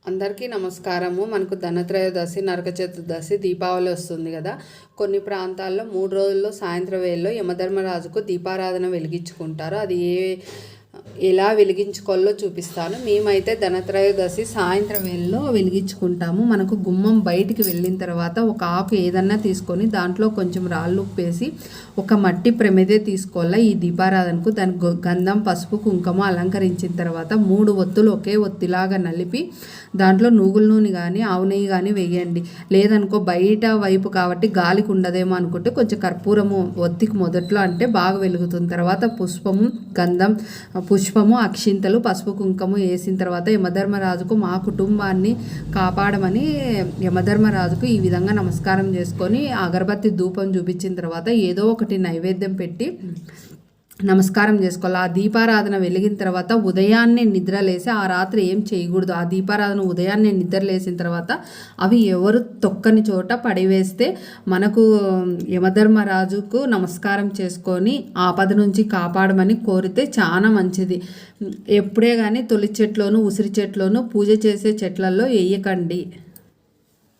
అందరికీ నమస్కారము. మనకు ధనత్రయోదశి, నరక చతుర్దశి, దీపావళి వస్తుంది కదా. కొన్ని ప్రాంతాల్లో 3 రోజుల్లో సాయంత్రం వేళలో యమధర్మరాజుకు దీపారాధన వెలిగించుకుంటారు. అది ఎలా వెలిగించుకోవాలో చూపిస్తాను. మేమైతే ధనత్రయోదశి సాయంత్రం వేళలో వెలిగించుకుంటాము. మనకు గుమ్మం బయటికి వెళ్ళిన తర్వాత ఒక ఆకు ఏదన్నా తీసుకొని దాంట్లో కొంచెం రాళ్ళు ఉప్పేసి ఒక మట్టి ప్రమిదే తీసుకోవాలా ఈ దీపారాధనకు. దాని గంధం, పసుపు, కుంకుమ అలంకరించిన తర్వాత 3 ఒత్తులు ఒకే ఒత్తిలాగా నలిపి దాంట్లో నువ్వుల నూనె కానీ ఆవు నెయ్యి కానీ వేయండి. లేదనుకో బయట వైపు కాబట్టి గాలికి ఉండదేమో అనుకుంటే కొంచెం కర్పూరము ఒత్తికి మొదట్లో అంటే బాగా వెలుగుతుంది. తర్వాత పుష్పము, గంధం, పుష్పము, అక్షింతలు, పసుపు, కుంకుమ వేసిన తర్వాత యమధర్మరాజుకు మా కుటుంబాన్ని కాపాడమని యమధర్మరాజుకు ఈ విధంగా నమస్కారం చేసుకొని అగరబత్తి ధూపం చూపించిన తర్వాత ఏదో ఒకటి నైవేద్యం పెట్టి నమస్కారం చేసుకోవాలి. ఆ దీపారాధన వెలిగిన తర్వాత ఉదయాన్నే నిద్రలేసి ఆ రాత్రి ఏం చేయకూడదు. ఆ దీపారాధన ఉదయాన్నే నిద్రలేసిన తర్వాత అవి ఎవరు తొక్కని చోట పడివేస్తే మనకు యమధర్మరాజుకు నమస్కారం చేసుకొని ఆపద నుంచి కాపాడమని కోరితే చాలా మంచిది. ఎప్పుడే కానీ తొలి చెట్లోను, ఉసిరి చెట్లోను, పూజ చేసే చెట్లలో వేయకండి.